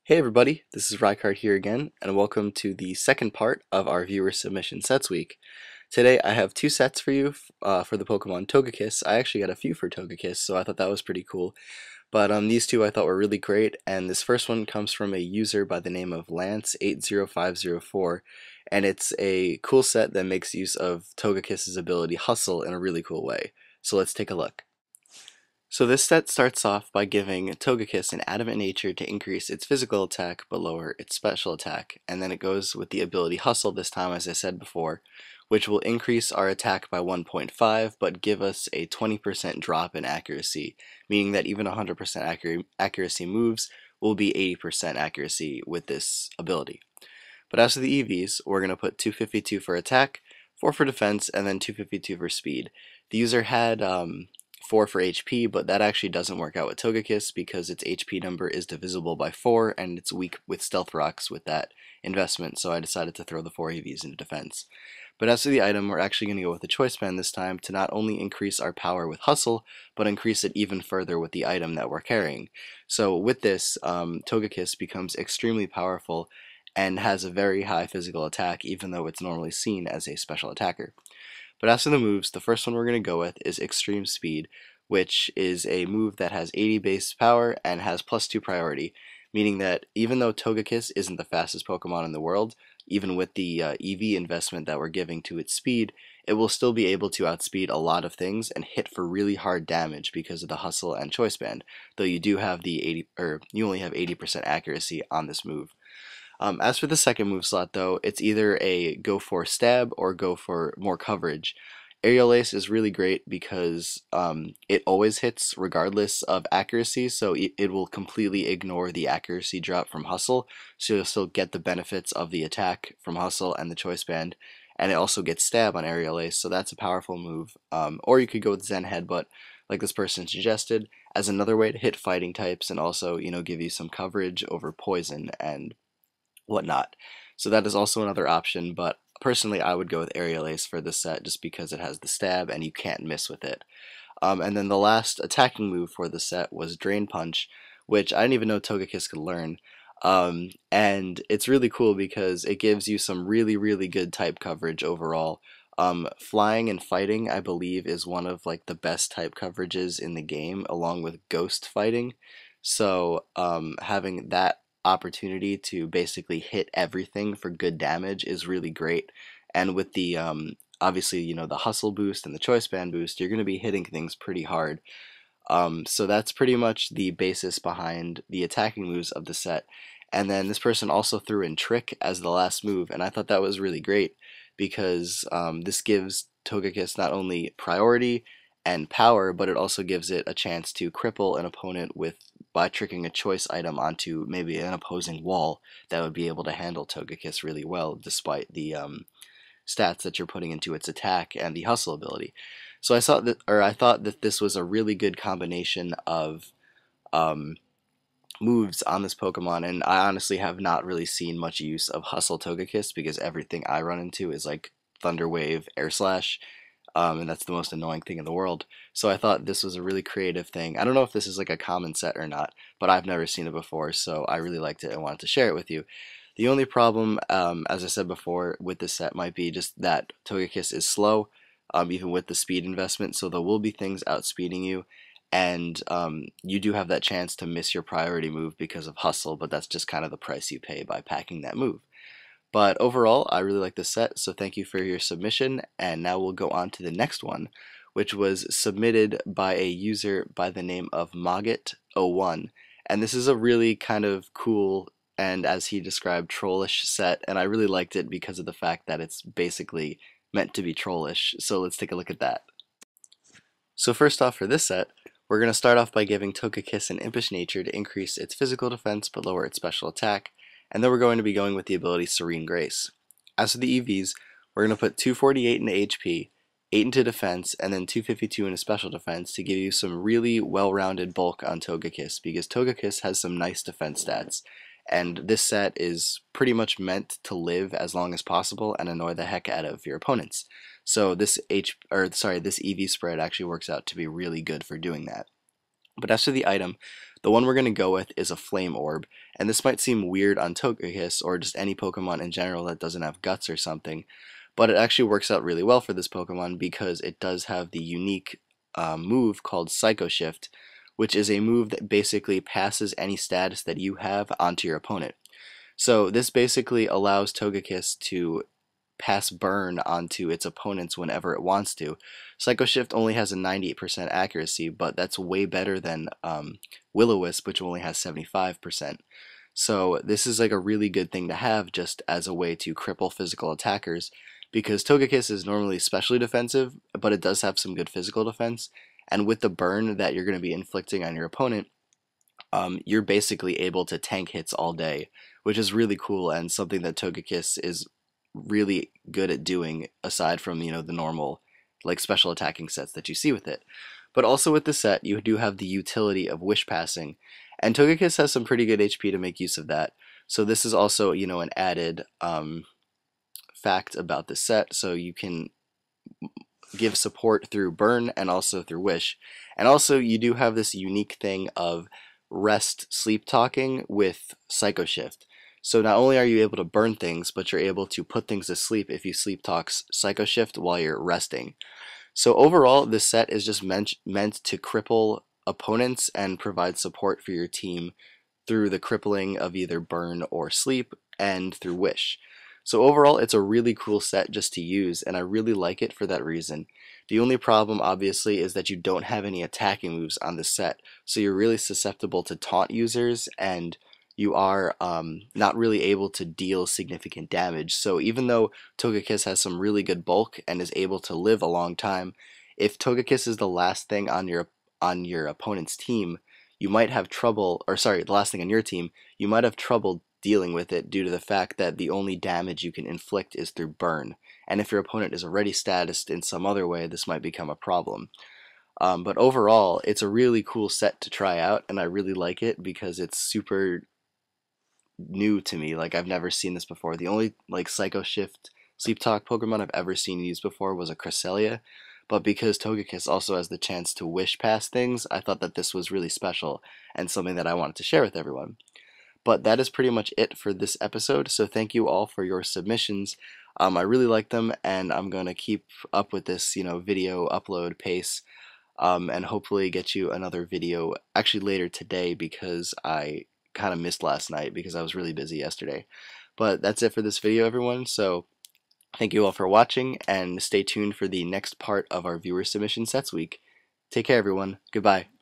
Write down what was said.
Hey everybody, this is Rykard here again, and welcome to the second part of our viewer submission sets week. Today I have two sets for you for the Pokemon Togekiss. I actually got a few for Togekiss, so I thought that was pretty cool. But these two I thought were really great, and this first one comes from a user by the name of Lance80504, and it's a cool set that makes use of Togekiss's ability Hustle in a really cool way. So let's take a look. So this set starts off by giving Togekiss an adamant nature to increase its physical attack but lower its special attack, and then it goes with the ability Hustle this time, as I said before, which will increase our attack by 1.5 but give us a 20% drop in accuracy, meaning that even 100% accuracy moves will be 80% accuracy with this ability. But as for the EVs, we're going to put 252 for attack, 4 for defense, and then 252 for speed. The user had 4 for HP, but that actually doesn't work out with Togekiss because its HP number is divisible by 4 and it's weak with Stealth Rocks with that investment, so I decided to throw the 4 EVs into defense. But as for the item, we're actually going to go with the Choice Band this time to not only increase our power with Hustle, but increase it even further with the item that we're carrying. So with this, Togekiss becomes extremely powerful and has a very high physical attack even though it's normally seen as a special attacker. But as for the moves, the first one we're going to go with is Extreme Speed, which is a move that has 80 base power and has +2 priority, meaning that even though Togekiss isn't the fastest Pokemon in the world, even with the EV investment that we're giving to its speed, it will still be able to outspeed a lot of things and hit for really hard damage because of the Hustle and Choice Band, though you do have the 80, or you only have 80% accuracy on this move. As for the second move slot, though, it's either a go for stab or go for more coverage. Aerial Ace is really great because it always hits regardless of accuracy, so it will completely ignore the accuracy drop from Hustle, so you'll still get the benefits of the attack from Hustle and the Choice Band, and it also gets stab on Aerial Ace, so that's a powerful move. Or you could go with Zen Headbutt, like this person suggested, as another way to hit fighting types and also, give you some coverage over poison and whatnot. So that is also another option, but personally I would go with Aerial Ace for this set just because it has the stab and you can't miss with it. And then the last attacking move for the set was Drain Punch, which I didn't even know Togekiss could learn. And it's really cool because it gives you some really, really good type coverage overall. Flying and fighting, I believe, is one of like the best type coverages in the game, along with ghost fighting. So having that opportunity to basically hit everything for good damage is really great. And with the obviously, the hustle boost and the choice band boost, you're going to be hitting things pretty hard. So that's pretty much the basis behind the attacking moves of the set. And then this person also threw in Trick as the last move, and I thought that was really great because this gives Togekiss not only priority and power, but it also gives it a chance to cripple an opponent with by tricking a choice item onto maybe an opposing wall that would be able to handle Togekiss really well, despite the stats that you're putting into its attack and the hustle ability. So I thought that this was a really good combination of um, moves on this Pokemon, and I honestly have not really seen much use of Hustle Togekiss because everything I run into is like Thunder Wave, Air Slash, and that's the most annoying thing in the world. So I thought this was a really creative thing. I don't know if this is like a common set or not, but I've never seen it before, so I really liked it and wanted to share it with you. The only problem, as I said before, with this set might be just that Togekiss is slow, even with the speed investment, so there will be things outspeeding you, and you do have that chance to miss your priority move because of Hustle, but that's just kind of the price you pay by packing that move. But overall, I really like this set, so thank you for your submission, and now we'll go on to the next one, which was submitted by a user by the name of Mogget01. And this is a really kind of cool and, as he described, trollish set, and I really liked it because of the fact that it's basically meant to be trollish, so let's take a look at that. So first off for this set, we're going to start off by giving Togekiss an impish nature to increase its physical defense but lower its special attack, and then we're going to be going with the ability Serene Grace. As for the EVs, we're going to put 248 into HP, 8 into defense, and then 252 into special defense to give you some really well-rounded bulk on Togekiss, because Togekiss has some nice defense stats, and this set is pretty much meant to live as long as possible and annoy the heck out of your opponents. So this EV spread actually works out to be really good for doing that. But as for the item, the one we're going to go with is a Flame Orb, and this might seem weird on Togekiss or just any Pokemon in general that doesn't have guts or something, but it actually works out really well for this Pokemon because it does have the unique move called Psycho Shift, which is a move that basically passes any status that you have onto your opponent. So this basically allows Togekiss to pass burn onto its opponents whenever it wants to. Psycho Shift only has a 98% accuracy, but that's way better than Will-O-Wisp, which only has 75%. So this is like a really good thing to have just as a way to cripple physical attackers, because Togekiss is normally specially defensive, but it does have some good physical defense, and with the burn that you're going to be inflicting on your opponent, you're basically able to tank hits all day, which is really cool and something that Togekiss is really good at doing aside from, the normal like special attacking sets that you see with it. But also with the set, you do have the utility of Wish Passing, and Togekiss has some pretty good HP to make use of that. So this is also, an added fact about the set, so you can give support through Burn and also through Wish. And also you do have this unique thing of rest sleep talking with Psycho Shift. So not only are you able to burn things, but you're able to put things to sleep if you sleep talk Psycho Shift while you're resting. So overall, this set is just meant to cripple opponents and provide support for your team through the crippling of either burn or sleep and through Wish. So overall, it's a really cool set just to use, and I really like it for that reason. The only problem, obviously, is that you don't have any attacking moves on the set, so you're really susceptible to taunt users, and you are not really able to deal significant damage. So even though Togekiss has some really good bulk and is able to live a long time, if Togekiss is the last thing on your opponent's team, you might have trouble, or sorry, the last thing on your team, you might have trouble dealing with it due to the fact that the only damage you can inflict is through burn. And if your opponent is already statused in some other way, this might become a problem. But overall, it's a really cool set to try out, and I really like it because it's super new to me. Like, I've never seen this before. The only like Psycho Shift Sleep Talk Pokemon I've ever seen used before was a Cresselia, but because Togekiss also has the chance to wish past things, I thought that this was really special and something that I wanted to share with everyone. But that is pretty much it for this episode, so thank you all for your submissions. I really like them, and I'm going to keep up with this, video upload pace, and hopefully get you another video actually later today because I kind of missed last night because I was really busy yesterday. But that's it for this video, everyone, so thank you all for watching, and stay tuned for the next part of our viewer submission sets week. Take care, everyone. Goodbye.